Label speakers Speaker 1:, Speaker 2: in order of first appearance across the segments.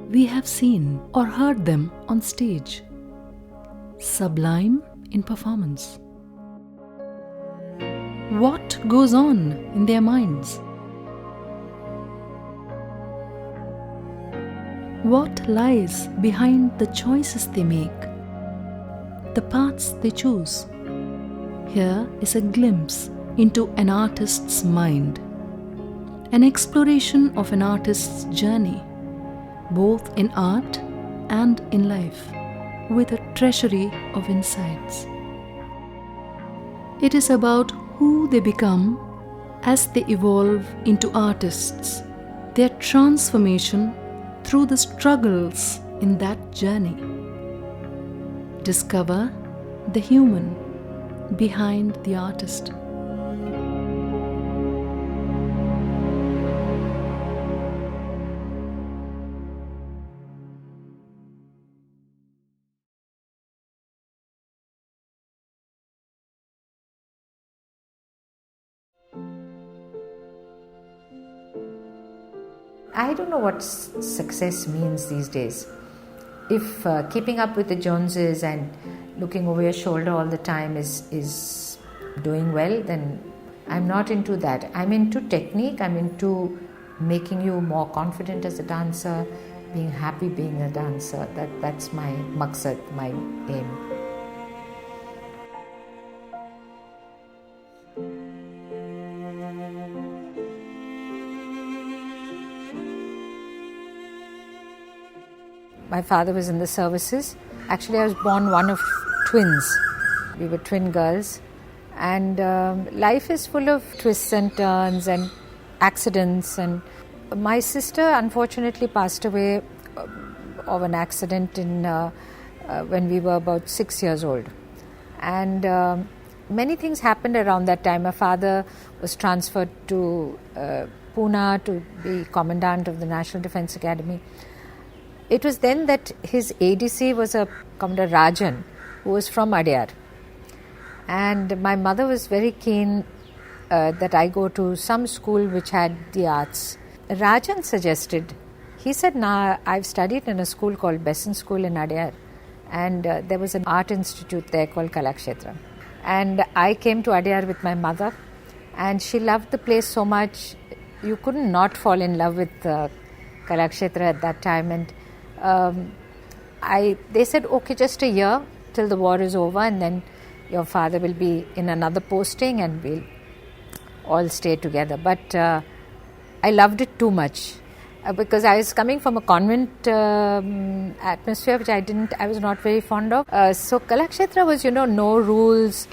Speaker 1: We have seen or heard them on stage, sublime in performance. What goes on in their minds? What lies behind the choices they make, the paths they choose? Here is a glimpse into an artist's mind, an exploration of an artist's journey, both in art and in life, with a treasury of insights. It is about who they become as they evolve into artists, their transformation through the struggles in that journey. Discover the human behind the artist.
Speaker 2: I don't know what success means these days. If keeping up with the Joneses and looking over your shoulder all the time is doing well, then I'm not into that. I'm into technique, I'm into making you more confident as a dancer, being happy being a dancer. That's my maqsad, my aim. My father was in the services. Actually, I was born one of twins. We were twin girls. And life is full of twists and turns and accidents. And my sister unfortunately passed away of an accident when we were about 6 years old. And many things happened around that time. My father was transferred to Pune to be commandant of the National Defence Academy. It was then that his ADC was a Commander Rajan, who was from Adyar. And my mother was very keen that I go to some school which had the arts. Rajan suggested, he said, I've studied in a school called Besant School in Adyar. And there was an art institute there called Kalakshetra. And I came to Adyar with my mother. And she loved the place so much. You couldn't not fall in love with Kalakshetra at that time. And they said, okay, just a year till the war is over, and then your father will be in another posting and we'll all stay together. But I loved it too much because I was coming from a convent atmosphere which I was not very fond of. So Kalakshetra was, no rules,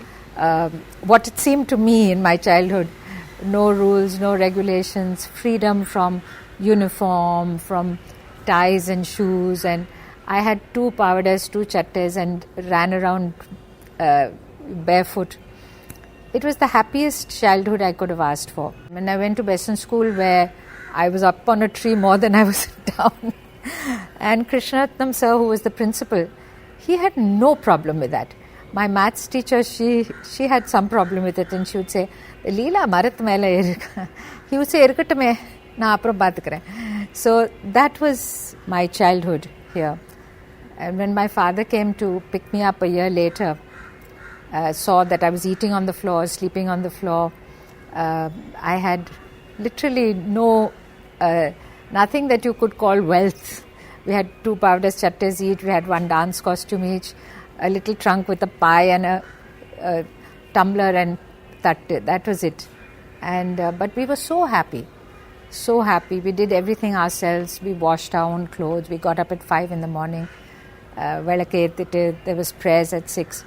Speaker 2: what it seemed to me in my childhood. No rules, no regulations, freedom from uniform, from ties and shoes, and I had 2 pavadas, 2 chattas, and ran around barefoot. It was the happiest childhood I could have asked for. When I went to Besant School, where I was up on a tree more than I was down, and Krishnaratnam sir, who was the principal, he had no problem with that. My maths teacher, she had some problem with it, and she would say, Leela, Marat mela irukka. He would say, Irukatame, na apram paathukuren. So that was my childhood here. And when my father came to pick me up a year later, saw that I was eating on the floor, sleeping on the floor. I had literally nothing that you could call wealth. We had 2 pavadas, chattas each, we had 1 dance costume each, a little trunk with a pie and a tumbler and tatte. That was it. And but we were so happy. So happy. We did everything ourselves. We washed our own clothes. We got up at 5 in the morning. There was prayers at 6.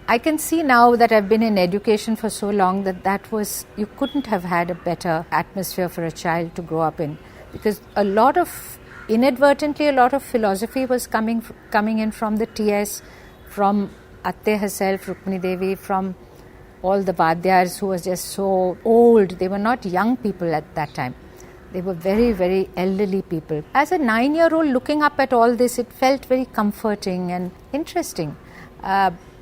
Speaker 2: I can see now that I've been in education for so long you couldn't have had a better atmosphere for a child to grow up in, because inadvertently a lot of philosophy was coming in from the TS, from Atte herself, Rukmini Devi, from all the Vadyars who was just so old. They were not young people at that time. They were very, very elderly people. As a 9-year-old looking up at all this, it felt very comforting and interesting.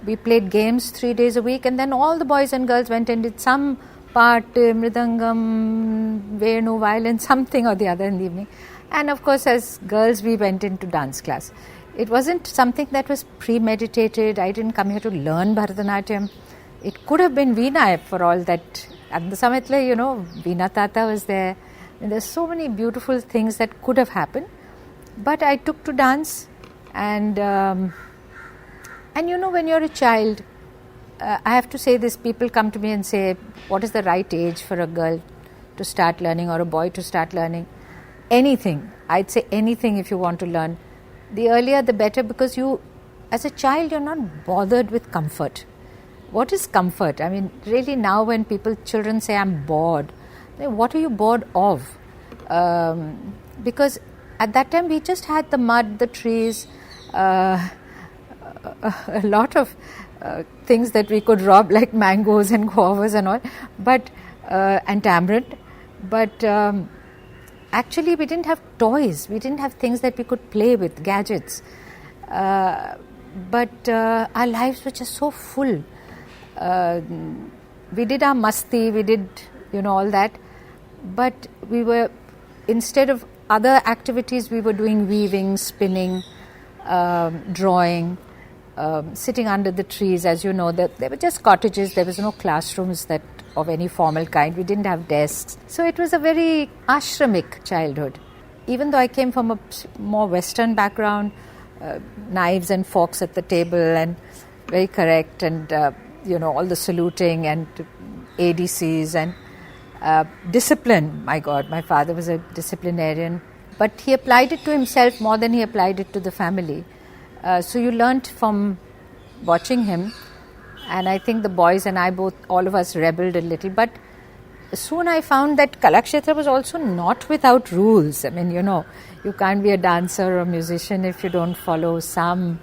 Speaker 2: we played games 3 days a week, and then all the boys and girls went and did some part, mridangam, venu, violin, something or the other in the evening. And of course, as girls, we went into dance class. It wasn't something that was premeditated. I didn't come here to learn Bharatanatyam. It could have been Veena for all that. At the Samitla, Veena Tata was there. And there's so many beautiful things that could have happened. But I took to dance, and when you're a child, I have to say this, people come to me and say, what is the right age for a girl to start learning or a boy to start learning? Anything. I'd say anything if you want to learn. The earlier the better, because you, as a child, you're not bothered with comfort. What is comfort? I mean, really now when children say, I'm bored, what are you bored of? Because at that time we just had the mud, the trees, a lot of things that we could rob, like mangoes and guavas and all, and tamarind. But actually we didn't have toys. We didn't have things that we could play with, gadgets. But our lives were just so full. We did our masti, we did, all that. But we were, instead of other activities, we were doing weaving, spinning, drawing, sitting under the trees. As you know, that there were just cottages. There was no classrooms that of any formal kind. We didn't have desks. So it was a very ashramic childhood. Even though I came from a more Western background, knives and forks at the table and very correct, and all the saluting and ADCs and discipline. My God, my father was a disciplinarian, but he applied it to himself more than he applied it to the family. So you learnt from watching him, and I think the boys and I all of us rebelled a little, but soon I found that Kalakshetra was also not without rules. I mean, you can't be a dancer or a musician if you don't follow some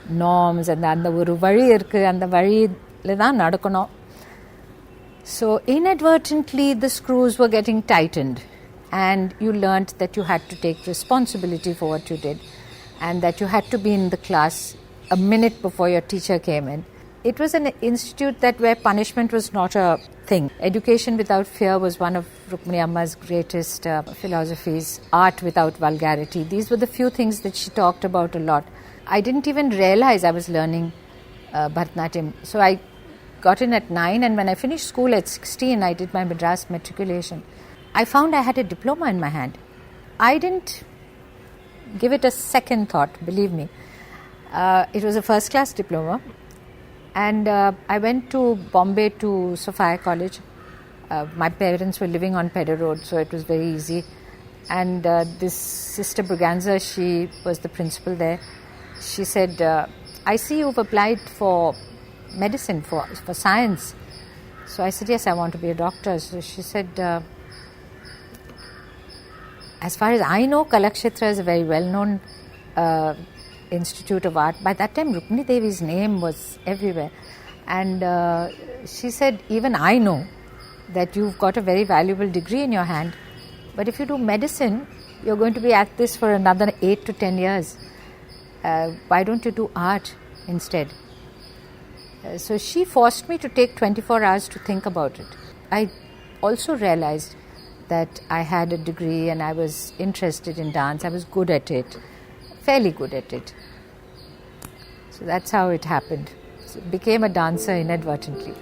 Speaker 2: norms, and அந்த ஒரு வழி இருக்கு, அந்த வழியில தான் நடக்கணும். So inadvertently the screws were getting tightened, and you learnt that you had to take responsibility for what you did, and that you had to be in the class a minute before your teacher came in. It was an institute where punishment was not a thing. Education without fear was one of Rukmini Amma's greatest philosophies. Art without vulgarity. These were the few things that she talked about a lot. I didn't even realize I was learning Bharatanatyam. So I got in at 9, and when I finished school at 16, I did my Madras matriculation. I found I had a diploma in my hand. I didn't give it a second thought, believe me. It was a first class diploma. And I went to Bombay to Sophia College. My parents were living on Pedder Road, so it was very easy. And this Sister Braganza, she was the principal there. She said, I see you've applied for medicine, for science. So I said, yes, I want to be a doctor. So she said, as far as I know, Kalakshetra is a very well-known Institute of Art. By that time, Rukmini Devi's name was everywhere. And she said, even I know that you've got a very valuable degree in your hand, but if you do medicine, you're going to be at this for another 8 to 10 years. Why don't you do art instead? So she forced me to take 24 hours to think about it. I also realized that I had a degree and I was interested in dance. I was good at it, fairly good at it. So that's how it happened. So became a dancer inadvertently.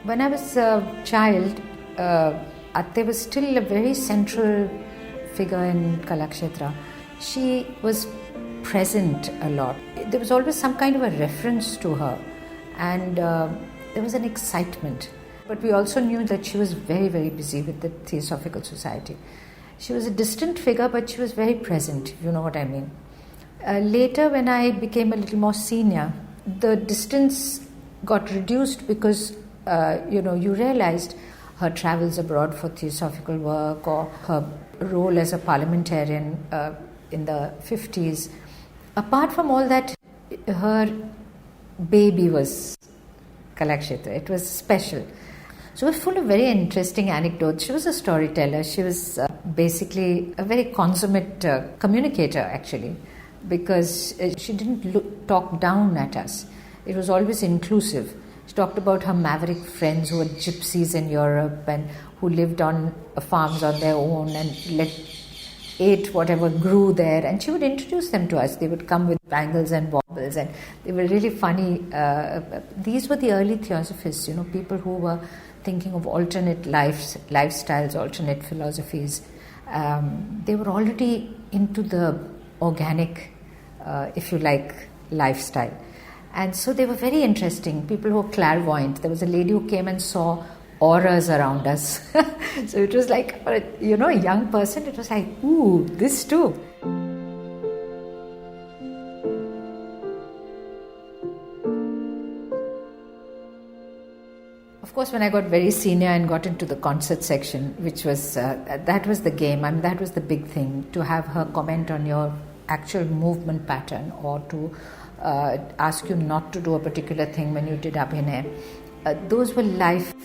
Speaker 2: When I was a child, Atte was still a very central figure in Kalakshetra. She was present a lot. There was always some kind of a reference to her, and there was an excitement. But we also knew that she was very, very busy with the Theosophical Society. She was a distant figure, but she was very present, if you know what I mean. Later, when I became a little more senior, the distance got reduced because, you realized her travels abroad for theosophical work or her role as a parliamentarian in the 50s. Apart from all that, her baby was Kalakshetra. It was special. So it was full of very interesting anecdotes. She was a storyteller. She was basically a very consummate communicator, actually, because she didn't talk down at us. It was always inclusive. She talked about her maverick friends who were gypsies in Europe and who lived on farms on their own and ate whatever grew there, and she would introduce them to us. They would come with bangles and baubles, and they were really funny. These were the early theosophists, people who were thinking of alternate lifestyles, alternate philosophies. They were already into the organic, if you like, lifestyle. And so they were very interesting. People who were clairvoyant. There was a lady who came and saw auras around us. So it was like, a young person, it was like, ooh, this too. Of course, when I got very senior and got into the concert section, which was, that was the game. I mean, that was the big thing, to have her comment on your actual movement pattern or to ask you not to do a particular thing when you did Abhinay. Those were life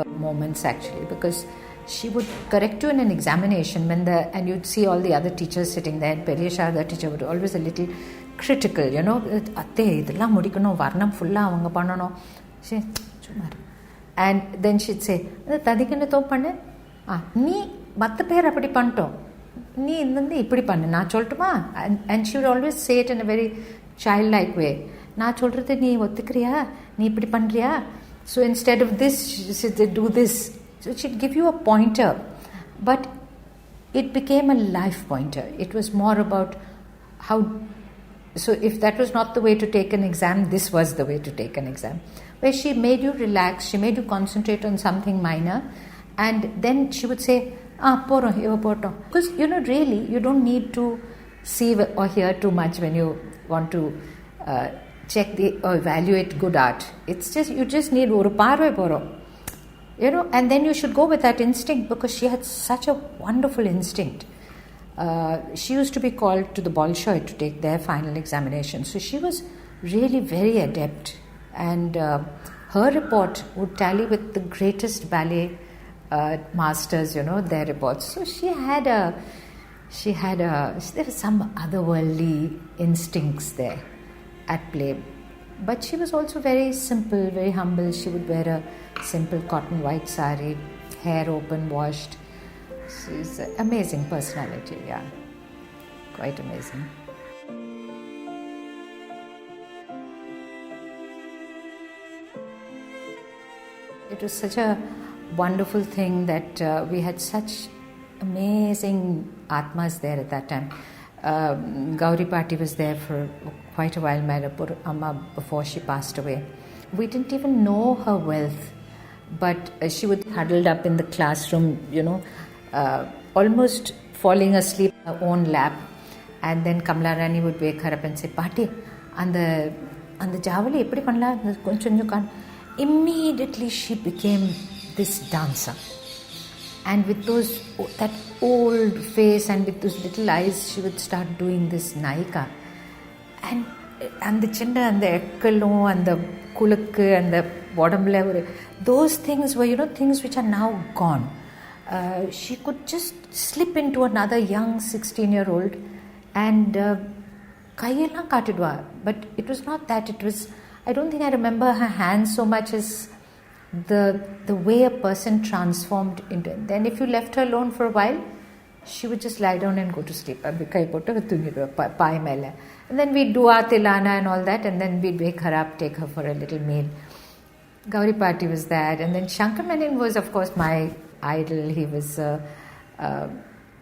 Speaker 2: moments, actually, because she would correct you in an examination and you'd see all the other teachers sitting there, and Periya Sharada teacher would always a little critical, and then she'd say, and she would always say it in a very childlike way. So instead of this, she said, do this. So she'd give you a pointer, but it became a life pointer. It was more about how. So if that was not the way to take an exam, this was the way to take an exam, where she made you relax, she made you concentrate on something minor, and then she would say, poro, iva poto. Because, really, you don't need to see or hear too much when you want to check or evaluate good art. It's just, you just need oru parve poro. And then you should go with that instinct, because she had such a wonderful instinct. She used to be called to the Bolshoi to take their final examination. So she was really very adept, and her report would tally with the greatest ballet masters, their reports. So there were some otherworldly instincts there at play. But she was also very simple, very humble. She would wear a simple cotton white sari, hair open, washed. She's an amazing personality, yeah. Quite amazing. It was such a wonderful thing that we had such amazing Atmas there at that time. Gauri Pati was there for quite a while, Mairapur Amma, before she passed away. We didn't even know her wealth, but she would be huddled up in the classroom, almost falling asleep on her own lap. And then Kamala Rani would wake her up and say, Pati, and the javali eppadi pannala? Immediately she became this dancer. And with that old face and with those little eyes, she would start doing this Naika. And the chinda and the ekkalo and the kulukku and the bottom level, those things were, things which are now gone. She could just slip into another young 16-year-old and kaiyella kaatidva. But it was not that. It was, I don't think I remember her hands so much as the way a person transformed into it. Then if you left her alone for a while, she would just lie down and go to sleep. And then we'd do our tilana and all that, and then we'd wake her up, take her for a little meal. Gauri Pati was that, and then Shankar Menon was, of course, my idol. He was a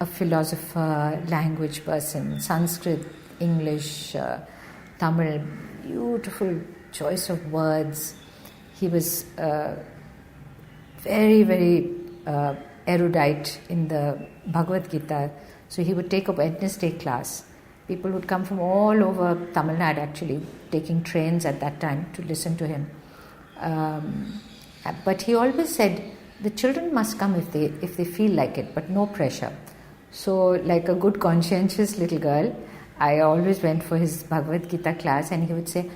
Speaker 2: philosopher, language person, Sanskrit, English, Tamil, beautiful choice of words. He was very, very erudite in the Bhagavad Gita. So he would take a Wednesday class. People would come from all over Tamil Nadu, actually, taking trains at that time to listen to him. But he always said, the children must come if they feel like it, but no pressure. So, like a good conscientious little girl, I always went for his Bhagavad Gita class, and he would say,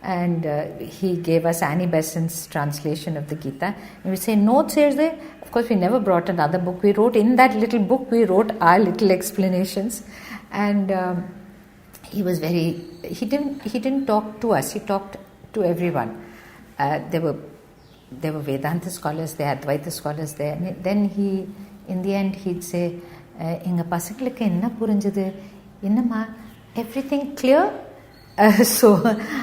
Speaker 2: and he gave us Annie Besant's translation of the Gita. And we would say, notes here there. Of course, we never brought another book. We wrote in that little book, we wrote our little explanations. And he was he didn't talk to us, he talked to everyone. There were Vedanta scholars there, Advaita scholars there. And then in the end, he'd say, Inga pasangalukku enna purinjadu? Innama, everything clear? So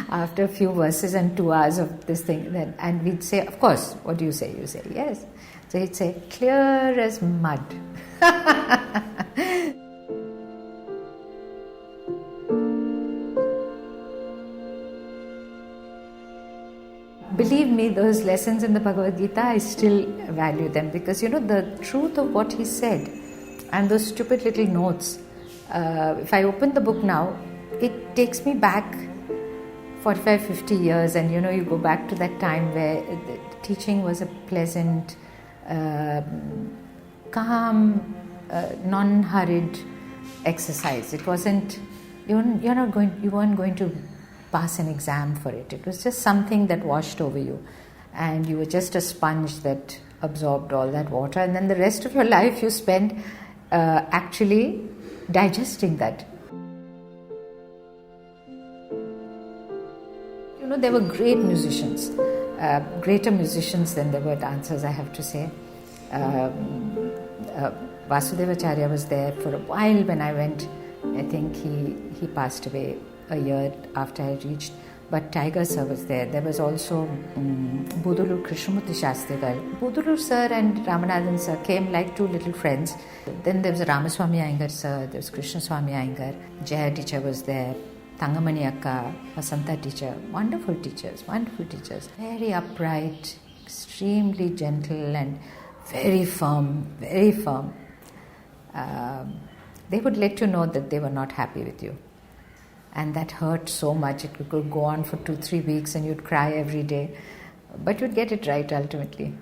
Speaker 2: after a few verses and 2 hours of this thing, and we'd say, of course, what do you say? You say, yes. So he'd say, clear as mud. Believe me, those lessons in the Bhagavad Gita, I still value them, because the truth of what he said and those stupid little notes, if I open the book now, it takes me back 45, 50 years, and you go back to that time where the teaching was a pleasant, calm, non-hurried exercise. It wasn't, you weren't going to pass an exam for it. It was just something that washed over you, and you were just a sponge that absorbed all that water, and then the rest of your life you spent actually digesting that. There were great musicians, greater musicians than there were dancers, I have to say. Vasudevacharya was there for a while when I went. I think he passed away a year after I reached. But Tiger Sir was there. There was also Budulur Krishnamurti Shastrigal. Budulur Sir and Ramanathan Sir came like two little friends. Then there was Ramaswamy Iyengar Sir, there was Krishnaswamy Iyengar, Jaya teacher was there, Tangamani Akka, Vasanta teacher, wonderful teachers. Very upright, extremely gentle and very firm. They would let you know that they were not happy with you. And that hurt so much. It could go on for 2-3 weeks and you'd cry every day. But you'd get it right ultimately.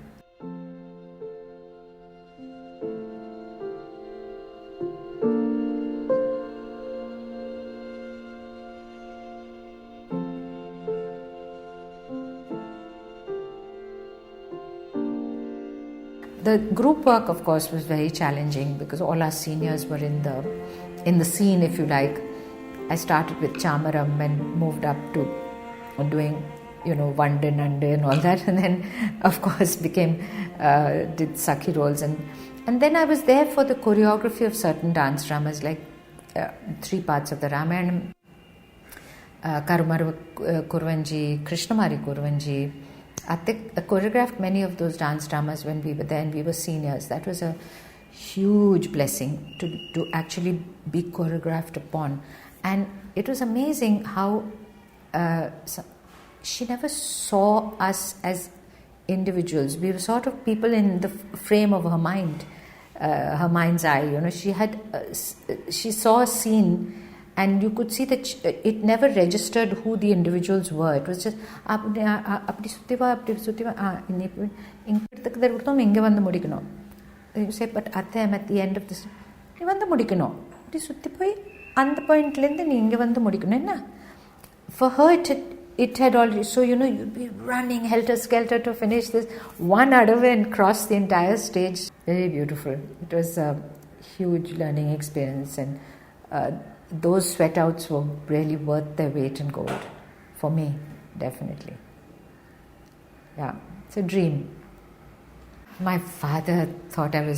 Speaker 2: The group work, of course, was very challenging because all our seniors were in the scene, if you like. I started with Chamaram and moved up to doing, Vande Nande and all that, and then, of course, did Sakhi roles, and then I was there for the choreography of certain dance dramas, like 3 parts of the Ramayana, Karumaru Kurvanji, Krishnamari Kurvanji. I choreographed many of those dance dramas when we were there and we were seniors. That was a huge blessing to actually be choreographed upon. And it was amazing how she never saw us as individuals. We were sort of people in the frame of her mind, her mind's eye. She saw a scene, and you could see that it never registered who the individuals were. It was just, you say, but at the end of this, for her it had already, so you'd be running helter-skelter to finish this one adave and cross the entire stage. Very beautiful. It was a huge learning experience, and those sweatouts were really worth their weight in gold. For me, definitely. Yeah, it's a dream. My father thought I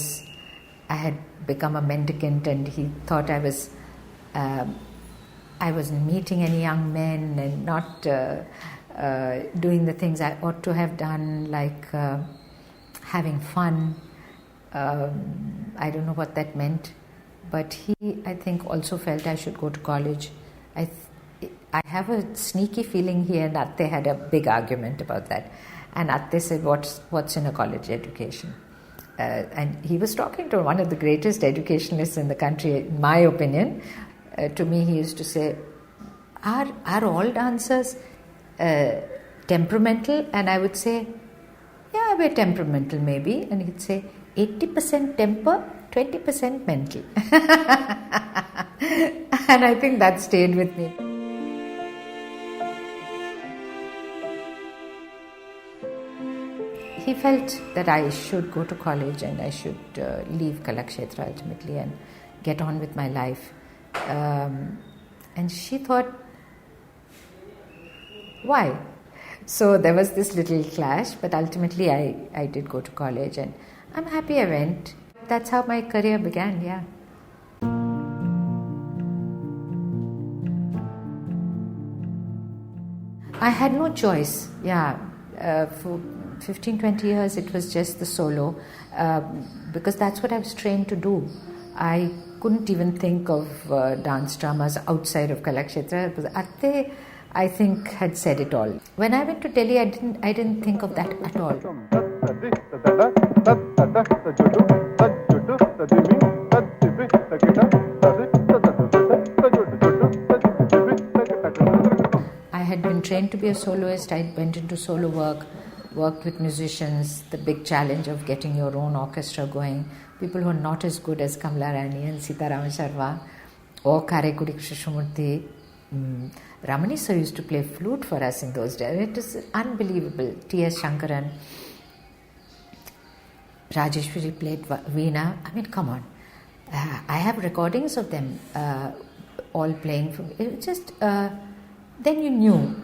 Speaker 2: had become a mendicant, and he thought I wasn't meeting any young men and not doing the things I ought to have done, like having fun. I don't know what that meant, but he, I think, also felt I should go to college. I have a sneaky feeling he and Atte had a big argument about that. And Atte said, what's in a college education? And he was talking to one of the greatest educationalists in the country, in my opinion. To me, he used to say, are all dancers temperamental? And I would say, yeah, we're temperamental maybe. And he'd say, 80% temper, 20% mental. And I think that stayed with me. He felt that I should go to college and I should leave Kalakshetra ultimately and get on with my life. And she thought, why? So there was this little clash, but ultimately I did go to college and I'm happy I went. That's how my career began, yeah. I had no choice, yeah. For 15-20 years it was just the solo because that's what I was trained to do. I couldn't even think of dance dramas outside of Kalakshetra because Atte, I think, had said it all. When I went to Delhi, I didn't think of that at all. I had been trained to be a soloist. I went into solo work, worked with musicians, the big challenge of getting your own orchestra going, people who are not as good as Kamala Rani and Sita Rama Sharma or Karaikudi Krishnamurthy. Ramani sir used to play flute for us in those days. It was unbelievable. T.S. Shankaran, Rajeshwari played Veena. I mean, come on. I have recordings of them all playing. It was just, then you knew,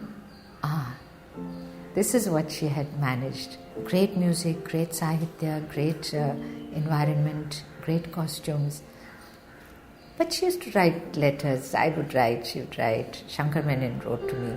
Speaker 2: this is what she had managed. Great music, great sahitya, great environment, great costumes. But she used to write letters. I would write, she would write. Shankar Menon wrote to me.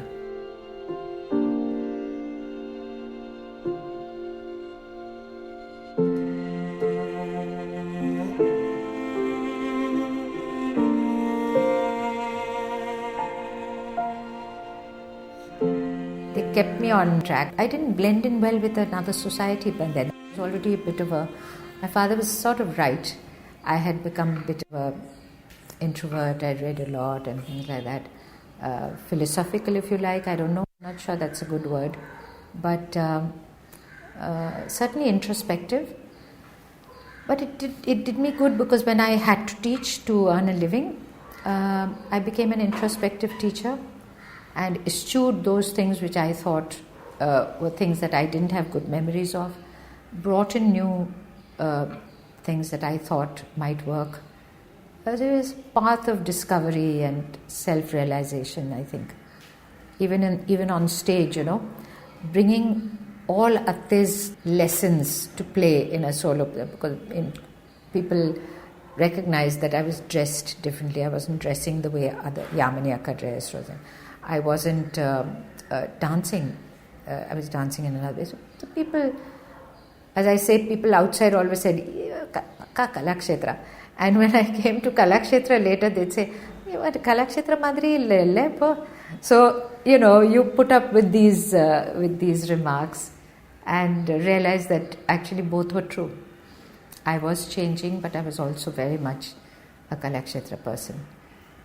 Speaker 2: They kept me on track. I didn't blend in well with another society by then. I was already a bit of my father was sort of right. I had become a bit of a introvert. I read a lot and things like that. Philosophical, if you like, I don't know. I'm not sure that's a good word. But certainly introspective. But it did me good because when I had to teach to earn a living, I became an introspective teacher and eschewed those things which I thought were things that I didn't have good memories of, brought in new things that I thought might work. There is a path of discovery and self-realization, I think. Even on stage, bringing all Atte's lessons to play in a solo play, because people recognized that I was dressed differently. I wasn't dressing the way other Yamini Akka dressed. I wasn't dancing. I was dancing in another way. So people, as I say, people outside always said, Kalakshetra. And when I came to Kalakshetra later, they'd say, Kalakshetra madri le. So, you put up with these remarks and realize that actually both were true. I was changing, but I was also very much a Kalakshetra person.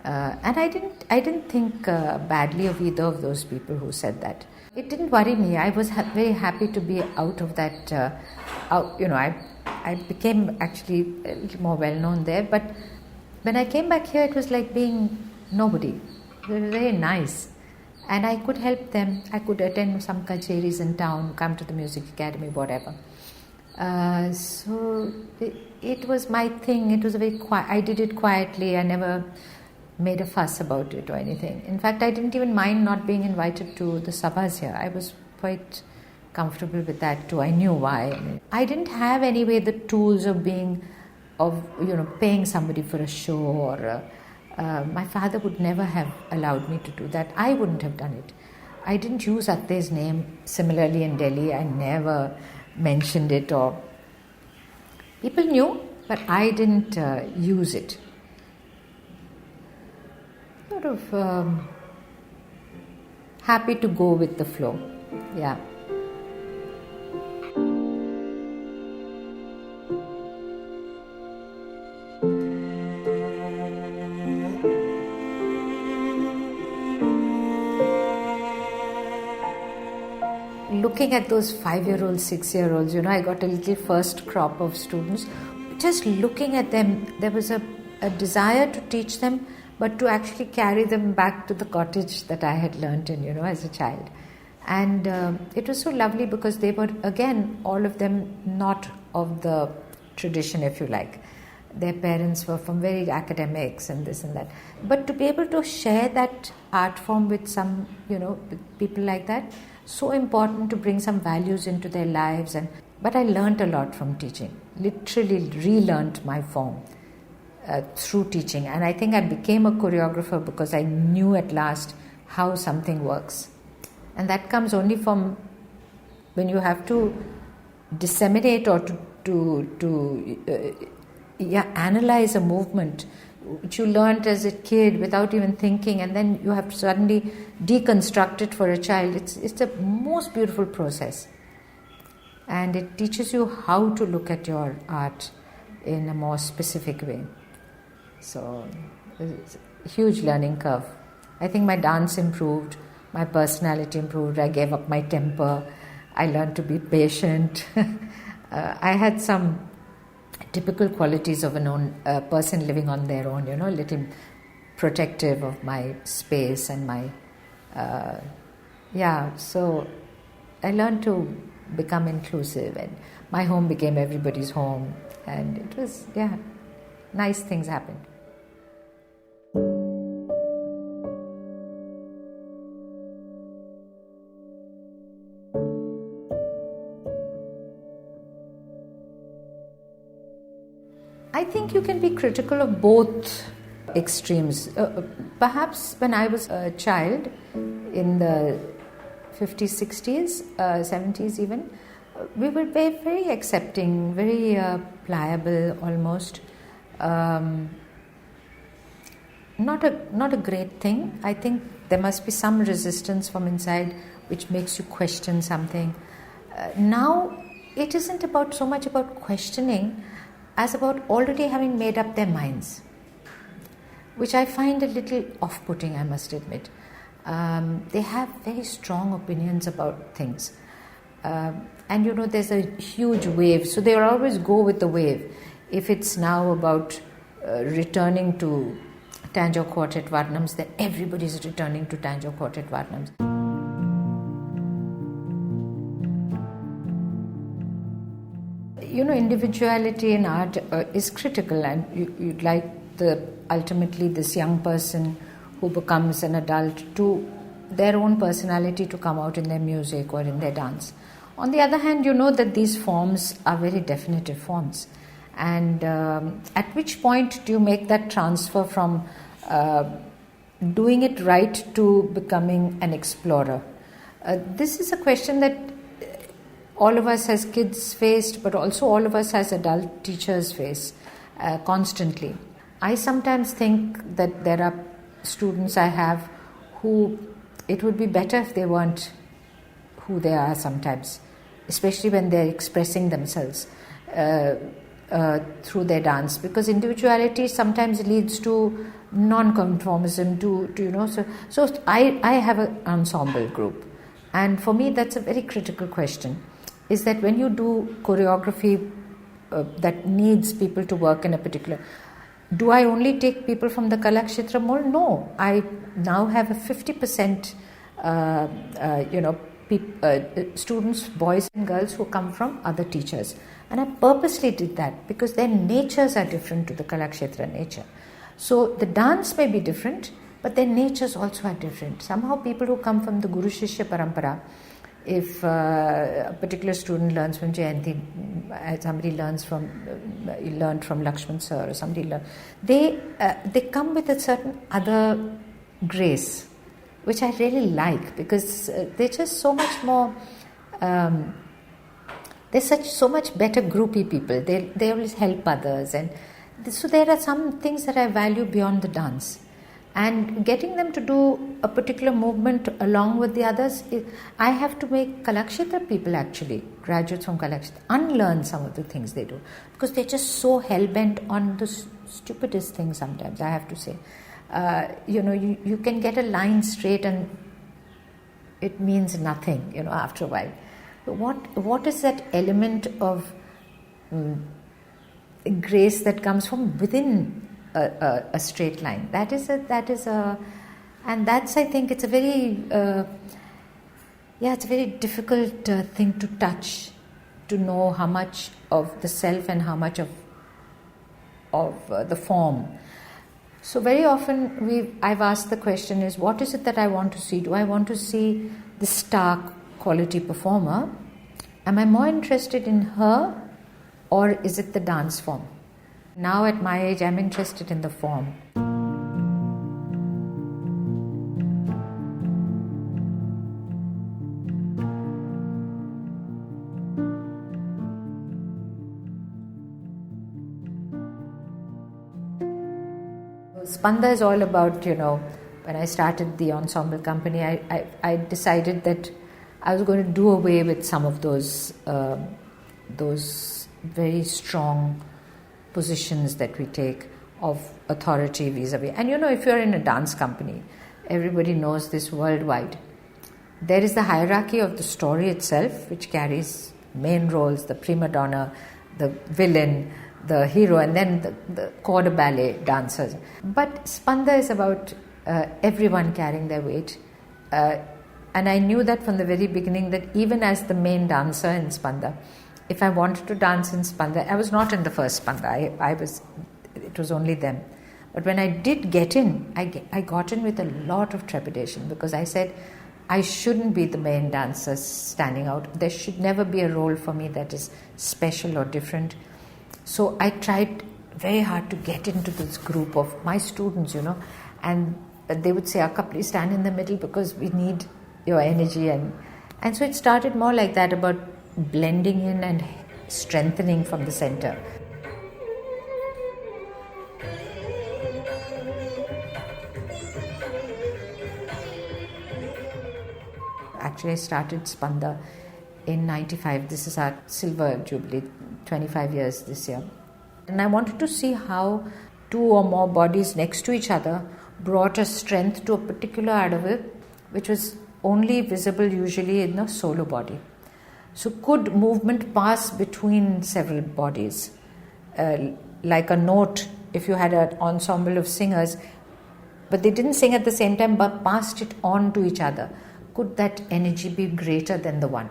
Speaker 2: And I didn't think badly of either of those people who said that. It didn't worry me. I was very happy to be out of that. I became actually a little more well known there. But when I came back here, it was like being nobody. It was very nice. And I could help them. I could attend some kacheris in town, come to the music academy, whatever. So it was my thing. It was a very quiet. I did it quietly. I never made a fuss about it or anything. In fact, I didn't even mind not being invited to the sabhas here. I was quite comfortable with that too. I knew why. I didn't have anyway the tools of paying somebody for a show or my father would never have allowed me to do that. I wouldn't have done it. I didn't use Atte's name similarly in Delhi. I never mentioned it, or people knew, but I didn't use it. Sort of happy to go with the flow. Yeah. looking at those 5-year-olds, 6-year-olds, I got a little first crop of students. Just looking at them, there was a desire to teach them, but to actually carry them back to the cottage that I had learnt in, as a child. And it was so lovely because they were, again, all of them not of the tradition, if you like. Their parents were from very academics and this and that. But to be able to share that art form with some, with people like that, so important to bring some values into their lives. But I learnt a lot from teaching, literally relearnt my form through teaching. And I think I became a choreographer because I knew at last how something works. And that comes only from when you have to disseminate or to analyze a movement which you learnt as a kid without even thinking, and then you have to suddenly deconstruct it for a child. It's the most beautiful process, and it teaches you how to look at your art in a more specific way. So it's a huge learning curve. I think my dance improved, my personality improved, I gave up my temper, I learned to be patient. I had some typical qualities of a person living on their own, a little protective of my space and my, so I learned to become inclusive, and my home became everybody's home, and it was, nice things happened. I think you can be critical of both extremes. Perhaps when I was a child, in the 50s, 60s, 70s even, we were very, very accepting, very pliable almost. Not a great thing. I think there must be some resistance from inside which makes you question something. Now, it isn't so much about questioning as about already having made up their minds, which I find a little off-putting, I must admit. They have very strong opinions about things. And there's a huge wave, so they always go with the wave. If it's now about returning to Tanjore Quartet Varnams, then everybody's returning to Tanjore Quartet Varnams. Individuality in art is critical, and you'd like ultimately this young person who becomes an adult to their own personality to come out in their music or in their dance. On the other hand, that these forms are very definitive forms, and at which point do you make that transfer from doing it right to becoming an explorer? This is a question that all of us as kids faced, but also all of us as adult teachers face constantly. I sometimes think that there are students I have who it would be better if they weren't who they are sometimes, especially when they're expressing themselves through their dance, because individuality sometimes leads to non-conformism, so I have an ensemble group, and for me that's a very critical question. Is that when you do choreography that needs people to work in a particular... Do I only take people from the Kalakshetra mold? No. I now have a 50% students, boys and girls who come from other teachers. And I purposely did that because their natures are different to the Kalakshetra nature. So the dance may be different, but their natures also are different. Somehow people who come from the Guru Shishya Parampara, if a particular student learns from Jayanti, somebody learned from Lakshman sir, or somebody they come with a certain other grace, which I really like, because they're just so much more. They're so much better groupie people. They always help others, and so there are some things that I value beyond the dance. And getting them to do a particular movement along with the others, I have to make Kalakshetra people, actually, graduates from Kalakshetra, unlearn some of the things they do. Because they're just so hell-bent on the stupidest things sometimes, I have to say. You can get a line straight and it means nothing, after a while. But what is that element of grace that comes from within a straight line? And that's, I think, it's a very, it's a very difficult thing to touch, to know how much of the self and how much of the form. So very often I've asked the question is, what is it that I want to see? Do I want to see the star quality performer? Am I more interested in her, or is it the dance form? Now at my age, I'm interested in the form. Spanda is all about, when I started the ensemble company, I decided that I was going to do away with some of those very strong positions that we take of authority vis-a-vis. And if you're in a dance company, everybody knows this worldwide. There is the hierarchy of the story itself, which carries main roles, the prima donna, the villain, the hero, and then the corps de ballet dancers. But Spanda is about everyone carrying their weight. And I knew that from the very beginning, that even as the main dancer in Spanda, if I wanted to dance in Spanda, I was not in the first Spanda. It was only them. But when I did get in, I got in with a lot of trepidation, because I said, I shouldn't be the main dancer standing out. There should never be a role for me that is special or different. So I tried very hard to get into this group of my students, and they would say, Akka, please stand in the middle because we need your energy. And so it started more like that, about blending in and strengthening from the center. Actually, I started Spanda in 95. This is our silver jubilee, 25 years this year. And I wanted to see how two or more bodies next to each other brought a strength to a particular adava, which was only visible usually in a solo body. So could movement pass between several bodies? Like a note, if you had an ensemble of singers, but they didn't sing at the same time but passed it on to each other, could that energy be greater than the one?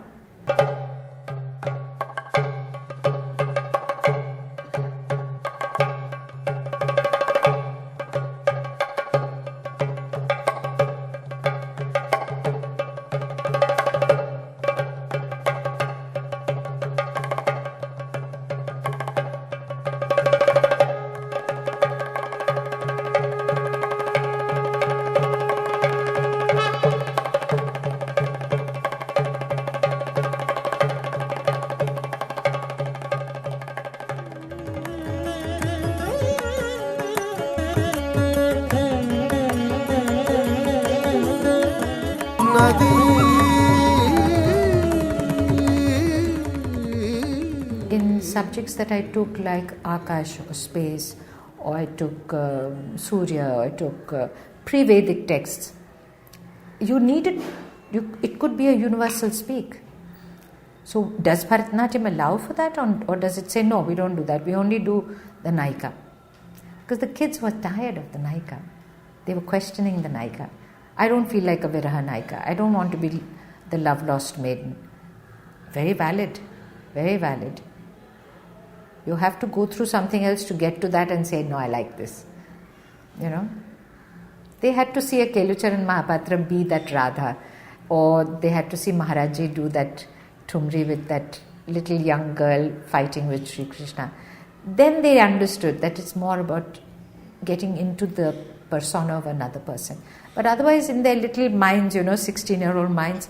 Speaker 2: In subjects that I took, like Akash or space, or I took Surya, or I took pre-Vedic texts, it could be a universal speak. So does Bharatanatyam allow for that, or does it say, no, we don't do that, we only do the Naika? Because the kids were tired of the Naika. They were questioning the Naika. I don't feel like a Viraha Naika. I don't want to be the love-lost maiden. Very valid, very valid. You have to go through something else to get to that and say, no, I like this. They had to see a Kelucharan Mahapatra be that Radha, or they had to see Maharaji do that Thumri with that little young girl fighting with Sri Krishna. Then they understood that it's more about getting into the persona of another person. But otherwise, in their little minds, 16-year-old minds,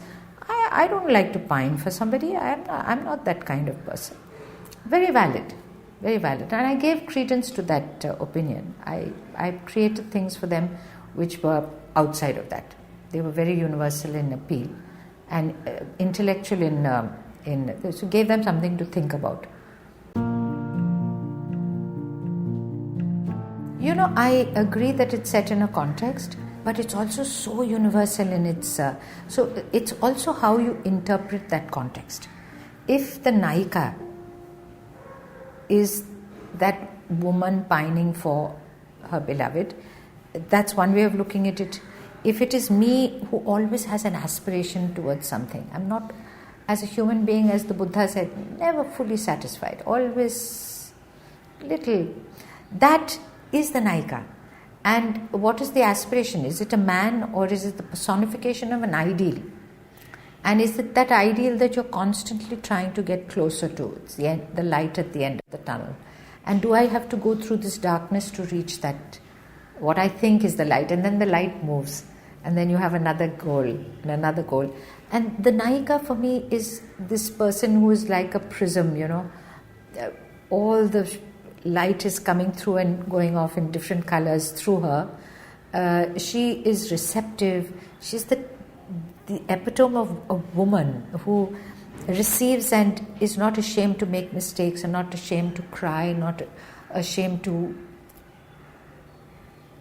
Speaker 2: I don't like to pine for somebody. I'm not that kind of person. Very valid, very valid. And I gave credence to that opinion. I created things for them which were outside of that. They were very universal in appeal and intellectual so gave them something to think about. I agree that it's set in a context, but it's also so universal in its. So it's also how you interpret that context. If the Naika is that woman pining for her beloved, that's one way of looking at it. If it is me who always has an aspiration towards something, I'm not, as a human being, as the Buddha said, never fully satisfied, always little. That is the Naika. And what is the aspiration? Is it a man, or is it the personification of an ideal? And is it that ideal that you're constantly trying to get closer to? It's the light at the end of the tunnel. And do I have to go through this darkness to reach that, what I think is the light? And then the light moves. And then you have another goal and another goal. And the Naika for me is this person who is like a prism, all the light is coming through and going off in different colors through her. She is receptive. She's the epitome of a woman who receives and is not ashamed to make mistakes, and not ashamed to cry, not ashamed to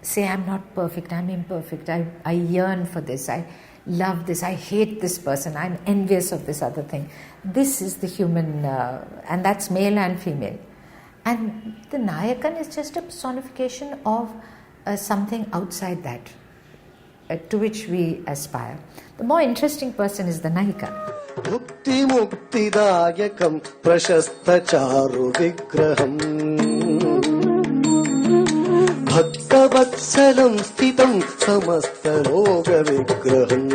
Speaker 2: say, I'm not perfect, I'm imperfect, I yearn for this, I love this, I hate this person, I'm envious of this other thing. This is the human, and that's male and female. And the Nayakan is just a personification of something outside that, to which we aspire. The more interesting person is the Nayika.
Speaker 3: Mukti Muktidayakam Prashasta Charu Vigraham Bhakta Vatsalam Sthitam Samasta Roga Vigraham.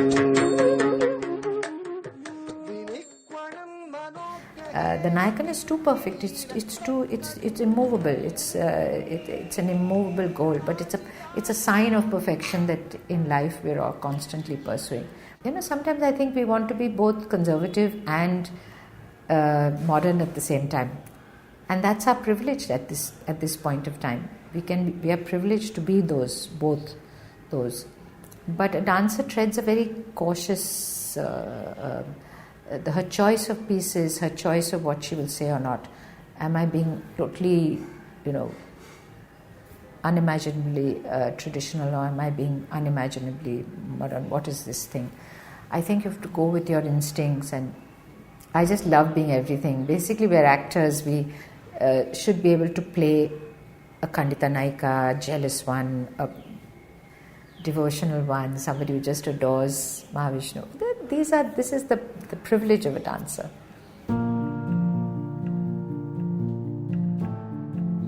Speaker 2: The Nayakan is too perfect. It's immovable. It's an immovable goal, but it's a sign of perfection that in life we're all constantly pursuing. Sometimes I think we want to be both conservative and modern at the same time, and that's our privilege at this point of time. We are privileged to be both those. But a dancer treads a very cautious. Her choice of pieces, her choice of what she will say or not. Am I being totally, unimaginably traditional, or am I being unimaginably modern? What is this thing? I think you have to go with your instincts, and I just love being everything. Basically, we're actors. We should be able to play a Kandita Naika, a jealous one, a devotional one, somebody who just adores Mahavishnu. This is the privilege of a dancer.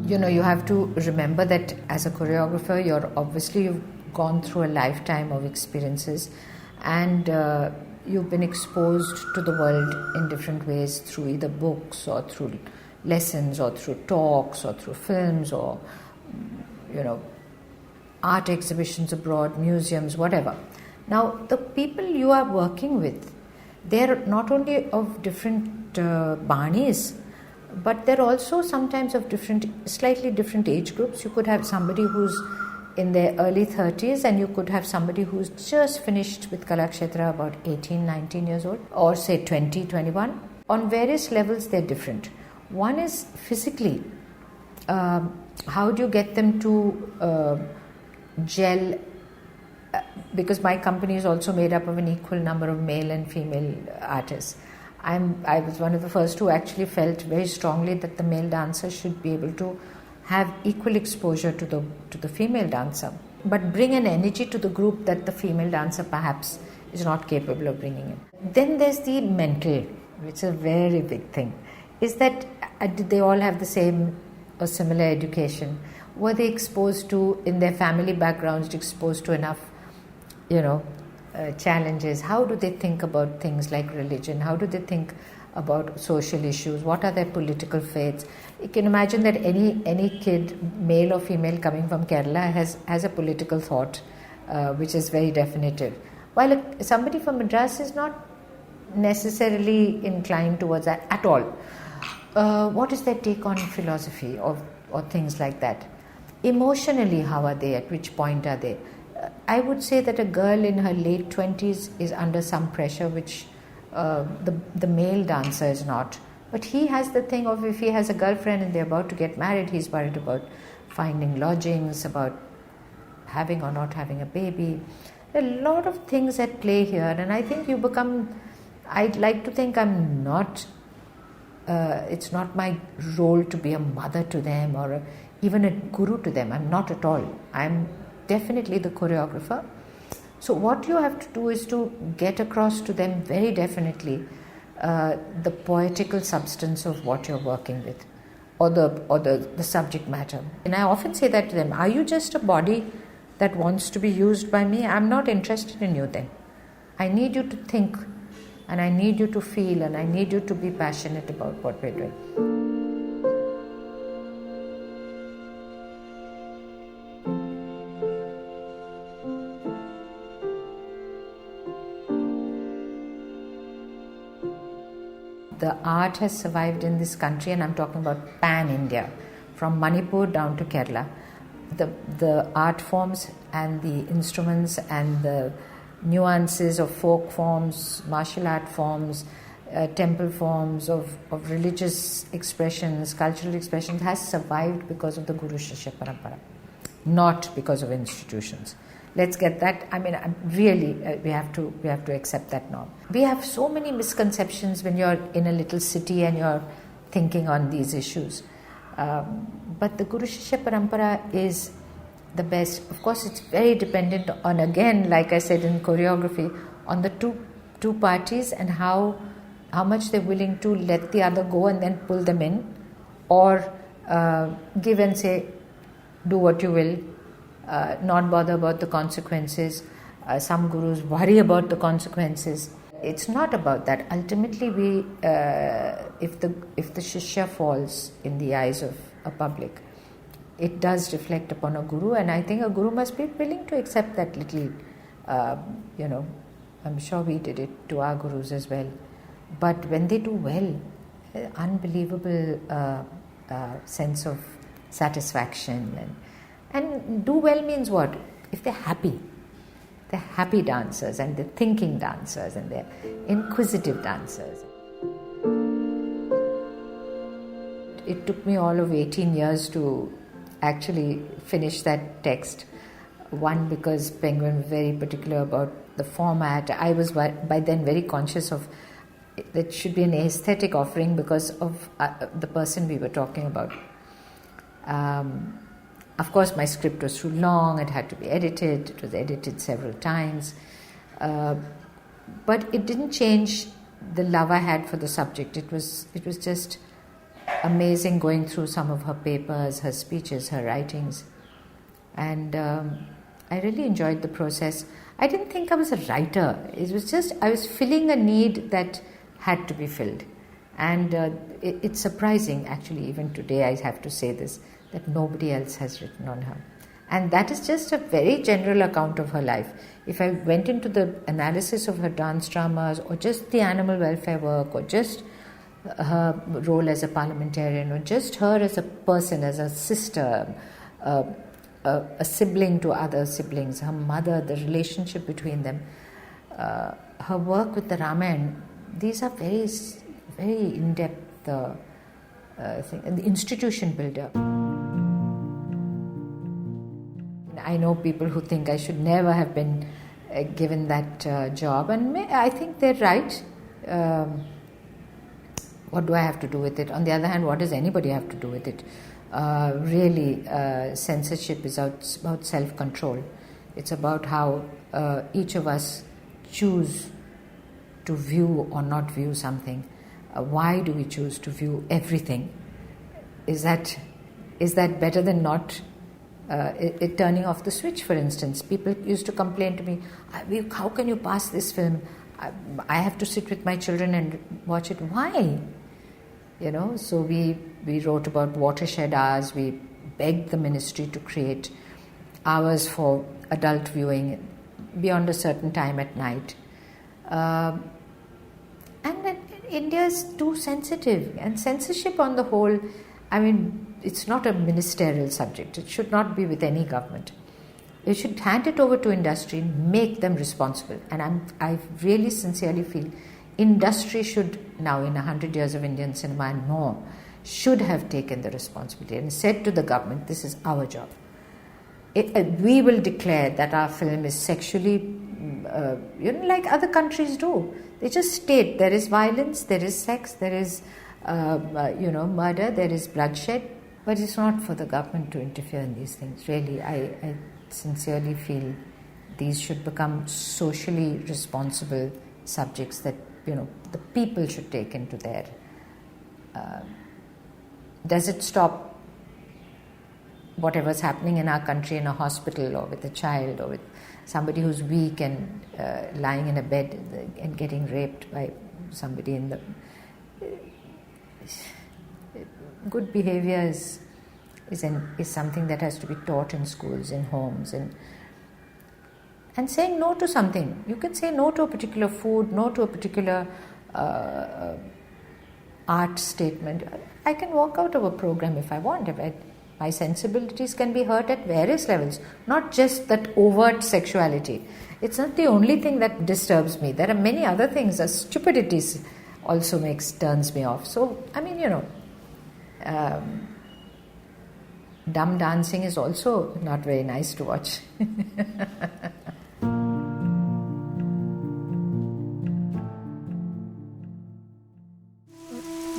Speaker 2: You have to remember that as a choreographer, you've gone through a lifetime of experiences, and you've been exposed to the world in different ways through either books or through lessons or through talks or through films or, art exhibitions abroad, museums, whatever. Now, the people you are working with, they're not only of different banis, but they're also sometimes of slightly different age groups. You could have somebody who's in their early 30s, and you could have somebody who's just finished with Kalakshetra, about 18, 19 years old, or say 20, 21. On various levels, they're different. One is physically. How do you get them to gel? Because my company is also made up of an equal number of male and female artists. I was one of the first who actually felt very strongly that the male dancer should be able to have equal exposure to the female dancer, but bring an energy to the group that the female dancer perhaps is not capable of bringing in. Then there's the mental, which is a very big thing. Is that did they all have the same or similar education? Were they exposed to, in their family backgrounds, exposed to enough challenges? How do they think about things like religion? How do they think about social issues? What are their political faiths? You can imagine that any kid, male or female, coming from Kerala has a political thought, which is very definitive. While somebody from Madras is not necessarily inclined towards that at all. What is their take on philosophy or things like that? Emotionally, how are they? At which point are they? I would say that a girl in her late 20s is under some pressure which the male dancer is not. But he has the thing of, if he has a girlfriend and they're about to get married, he's worried about finding lodgings, about having or not having a baby. There are a lot of things at play here, and I think I'd like to think I'm not, it's not my role to be a mother to them or even a guru to them. I'm not at all. I'm definitely the choreographer. So what you have to do is to get across to them very definitely the poetical substance of what you're working with, or the subject matter. And I often say that to them, are you just a body that wants to be used by me? I'm not interested in you then. I need you to think, and I need you to feel, and I need you to be passionate about what we're doing. The art has survived in this country, and I'm talking about pan-India, from Manipur down to Kerala. The art forms and the instruments and the nuances of folk forms, martial art forms, temple forms, of religious expressions, cultural expressions, has survived because of the Guru Shishya Parampara, not because of institutions. Let's get that. I mean, really, we have to accept that norm. We have so many misconceptions when you're in a little city and you're thinking on these issues. But the Guru Shishya Parampara is the best. Of course, it's very dependent on, again, like I said in choreography, on the two parties and how much they're willing to let the other go and then pull them in, or give and say, do what you will. Not bother about the consequences. Some gurus worry about the consequences. It's not about that. Ultimately, if the shishya falls in the eyes of a public, it does reflect upon a guru, and I think a guru must be willing to accept that little. I'm sure we did it to our gurus as well. But when they do well, unbelievable sense of satisfaction. And do well means what? If they're happy dancers, and they're thinking dancers, and they're inquisitive dancers. It took me all of 18 years to actually finish that text. One, because Penguin was very particular about the format. I was by then very conscious of that it should be an aesthetic offering because of the person we were talking about. Of course, my script was too long, it had to be edited, it was edited several times. But it didn't change the love I had for the subject. It was just amazing going through some of her papers, her speeches, her writings. And I really enjoyed the process. I didn't think I was a writer. It was just, I was filling a need that had to be filled. And it's surprising, actually, even today I have to say this, that nobody else has written on her. And that is just a very general account of her life. If I went into the analysis of her dance dramas, or just the animal welfare work, or just her role as a parliamentarian, or just her as a person, as a sister, a sibling to other siblings, her mother, the relationship between them, her work with the Ramayana, these are very, very in-depth thing. And the institution builder. I know people who think I should never have been given that job, and I think they're right. What do I have to do with it? On the other hand, what does anybody have to do with it? Really, censorship is about self-control. It's about how each of us choose to view or not view something. Why do we choose to view everything? Is that better than not turning off the switch, for instance? People used to complain to me, how can you pass this film? I have to sit with my children and watch it. Why? So we wrote about watershed hours. We begged the ministry to create hours for adult viewing beyond a certain time at night. And then India is too sensitive. And censorship on the whole, it's not a ministerial subject. It should not be with any government. You should hand it over to industry, make them responsible. And I really sincerely feel industry should now, in 100 years of Indian cinema and more, should have taken the responsibility and said to the government, this is our job. we will declare that our film is sexually, like other countries do. They just state there is violence, there is sex, there is, murder, there is bloodshed, but it's not for the government to interfere in these things. Really, I sincerely feel these should become socially responsible subjects that, the people should take into their... does it stop whatever's happening in our country in a hospital or with a child or with somebody who's weak and lying in a bed and getting raped by somebody in the... Good behavior is something that has to be taught in schools, in homes, and saying no to something. You can say no to a particular food, no to a particular art statement. I can walk out of a program if I want. My sensibilities can be hurt at various levels, not just that overt sexuality. It's not the only thing that disturbs me. There are many other things. The stupidities also turns me off. So, dumb dancing is also not very nice to watch.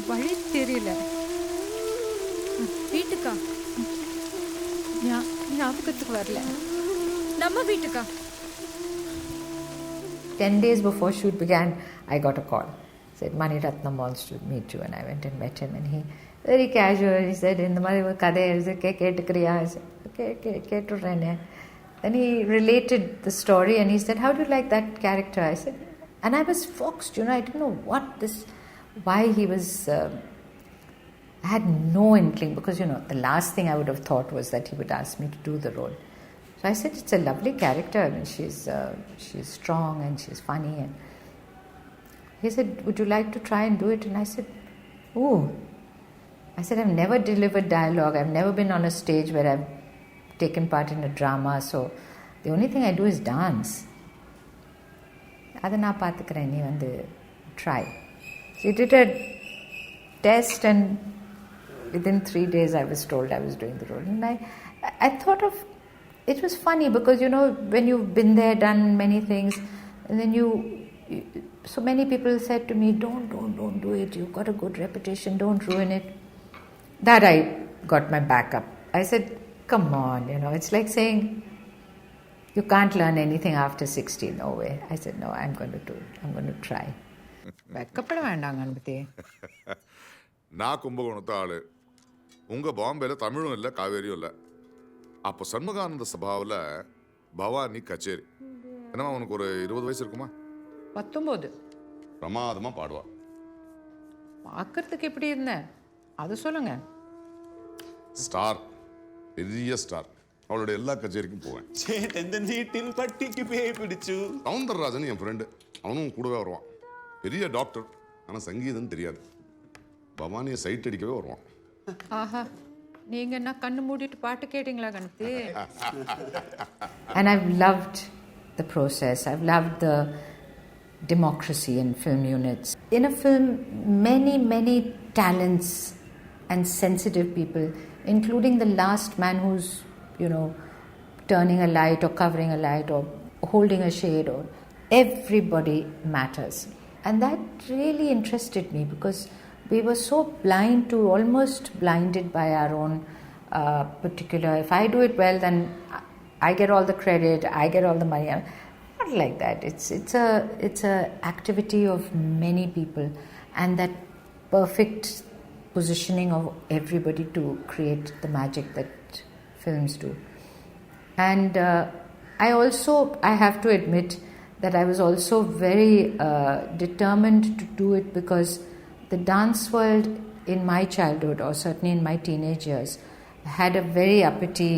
Speaker 4: வழி தெரியல. வீட்டுக்கா? ஞாபகத்துக்கு வரல. நம்ம வீட்டுக்கா?
Speaker 2: 10 days before shoot began, I got a call. Said Mani Ratnam wants to meet you, and I went and met him, and he very casual. He said, "In the Mari kadai ketukriya?" I said, "Okay, keturrene." Then he related the story, and he said, "How do you like that character?" I said, and I was foxed. I didn't know why he was. I had no inkling because the last thing I would have thought was that he would ask me to do the role. So I said, "It's a lovely character. She's strong and she's funny." And he said, "Would you like to try and do it?" And I said, "Ooh." I said, "I've never delivered dialogue. I've never been on a stage where I've taken part in a drama. So the only thing I do is dance." Adha na paathukuren, nee vandu try. So he did a test, and within 3 days I was told I was doing the role. And I thought of it was funny because when you've been there, done many things, and then so many people said to me, don't do it, you've got a good reputation, don't ruin it. That I got my back up. I said, come on, it's like saying you can't learn anything after 60. No way. I said, no, I'm going to do it. I'm going to try. வெக்கப்பட வேண்டாம் கணபதி.
Speaker 5: நான் கும்பகோணத்து ஆளு, உங்க பாம்பேல தமிழும் இல்லை காவேரியும் இல்லை. அப்போ சண்முகானந்த சபாவில் பவானி கச்சேரி. என்னமா உனக்கு ஒரு 20 வயசு இருக்குமா?
Speaker 2: 19.
Speaker 5: பிரமாதமா பாடுவா.
Speaker 2: பார்க்கறதுக்கு எப்படி இருந்தேன் அது சொல்லுங்க.
Speaker 5: ஸ்டார், பெரிய ஸ்டார். அவளோட எல்லா கச்சேரிக்கும் போவேன்.
Speaker 6: வீட்டின் பட்டிக்கு பேய் பிடிச்சு.
Speaker 5: சவுந்தரராஜன் என் ஃப்ரெண்டு, அவனும் கூடவே வருவான். பெரிய டாக்டர், ஆனால் சங்கீதம் தெரியாது. பவானியை சைட் அடிக்கவே வருவான்.
Speaker 2: ஆஹா, நீங்க என்ன கண்ணு மூடிட்டு பாட்டு கேட்டீங்களா Ganapathi? And I've loved the process. I've loved the democracy in film units. In a film, many talents and sensitive people, including the last man who's, turning a light or covering a light or holding a shade, or everybody matters. And that really interested me because we were so almost blinded by our own particular, if I do it well, then I get all the credit, I get all the money. Not like that. It's a activity of many people, and that perfect positioning of everybody to create the magic that films do. And I have to admit that I was also very determined to do it because the dance world in my childhood, or certainly in my teenage years, had a very uppity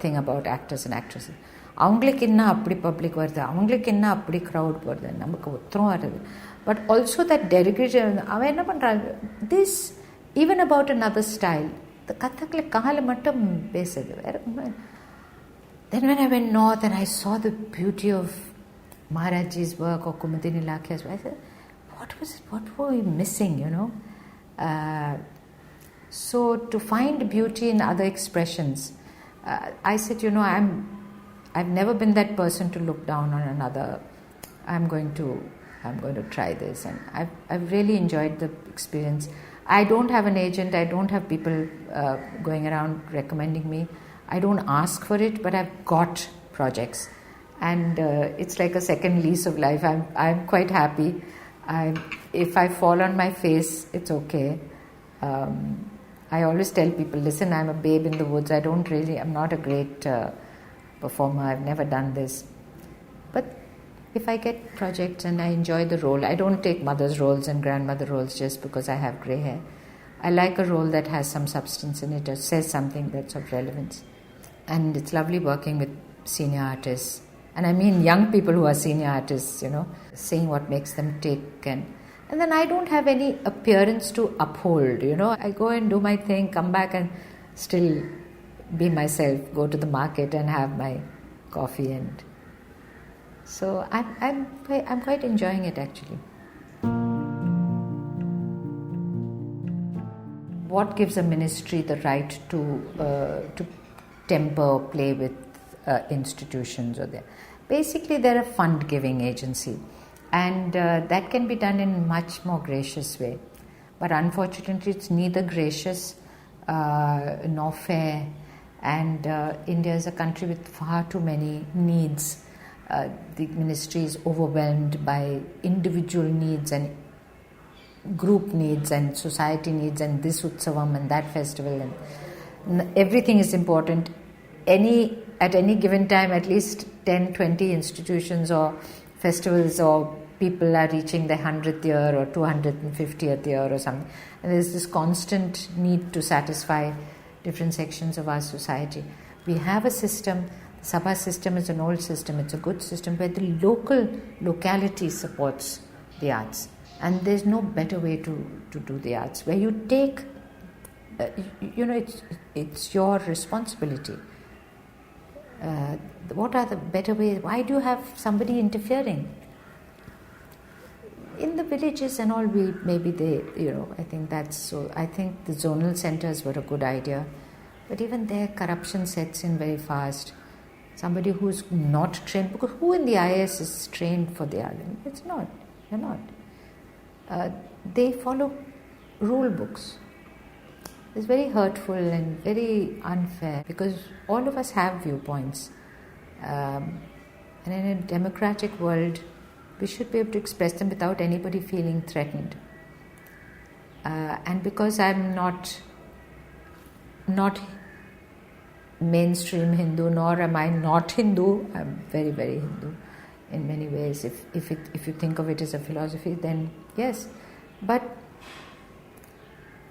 Speaker 2: thing about actors and actresses. அவங்களுக்கு என்ன அப்படி public வருது, அவங்களுக்கு என்ன அப்படி crowd வருது, நமக்கு உத்தரம் வருது. But also that dedication. அவன் என்ன பண்ணுறாங்க, this even about another style. இந்த கதக்கில் காலை மட்டும் பேசுது வேற. Then when I went north and I saw the beauty of Maharajji's work or Kumudini Lakhia's work, I said, what were we missing, So to find beauty in other expressions, I said, I've never been that person to look down on another. I'm going to try this, and I've really enjoyed the experience. I don't have an agent. I don't have people going around recommending me. I don't ask for it, but I've got projects, and it's like a second lease of life. I'm quite happy. If I fall on my face, it's okay. I always tell people, listen, I'm a babe in the woods. I'm not a great performer. I've never done this. But if I get projects and I enjoy the role, I don't take mother's roles and grandmother roles just because I have grey hair. I like a role that has some substance in it or says something that's of relevance. And it's lovely working with senior artists. And I mean young people who are senior artists, seeing what makes them tick. And then I don't have any appearance to uphold, I go and do my thing, come back and still be myself, go to the market and have my coffee. And so I'm quite enjoying it, actually. What gives a ministry the right to temper or play with institutions? Basically, they're a fund-giving agency. And that can be done in a much more gracious way. But unfortunately, it's neither gracious nor fair. And India is a country with far too many needs. The ministry is overwhelmed by individual needs and group needs and society needs and this Utsavam and that festival. And everything is important. At any given time, at least 10, 20 institutions or festivals or people are reaching their 100th year or 250th year or something. And there's this constant need to satisfy different sections of our society. We have a system, the Sabha system is an old system, it's a good system where the locality supports the arts. And there's no better way to do the arts, where you take, it's your responsibility. What are the better ways? Why do you have somebody interfering? In the villages and all, I think that's so. I think the zonal centers were a good idea, but even there, corruption sets in very fast. Somebody who's not trained, because who in the IAS is trained for the army? It's not. You're not. They follow rule books. It's very hurtful and very unfair, because all of us have viewpoints. And in a democratic world, we should be able to express them without anybody feeling threatened. And because I'm not mainstream Hindu, nor am I not Hindu, I'm very, very Hindu in many ways. If you think of it as a philosophy, then yes. But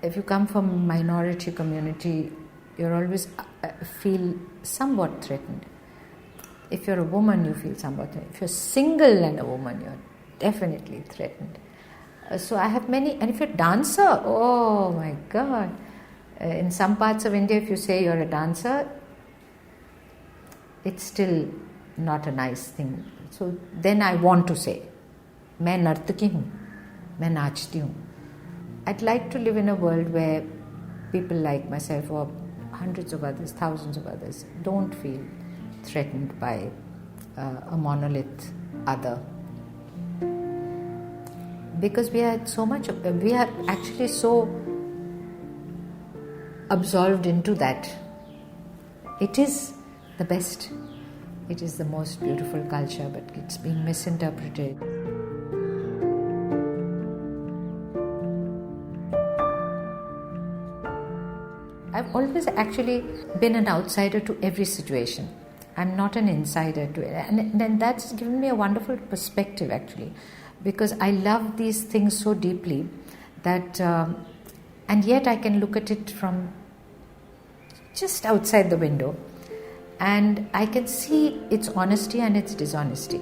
Speaker 2: if you come from a minority community, you always feel somewhat threatened. If you're a woman, you feel somewhat threatened. If you're single and a woman, you're definitely threatened. So I have many, and if you're a dancer, oh my God. In some parts of India, if you say you're a dancer, it's still not a nice thing. So then I want to say, मैं नर्तकी हूँ, मैं नाचती हूँ. I'd like to live in a world where people like myself or hundreds of others, thousands of others, don't feel threatened by a monolith other. Because we are actually so absolved into that. It is the best. It is the most beautiful culture, but it's being misinterpreted. I've always actually been an outsider to every situation. I'm not an insider to it. And that's given me a wonderful perspective, actually, because I love these things so deeply that, and yet I can look at it from just outside the window and I can see its honesty and its dishonesty.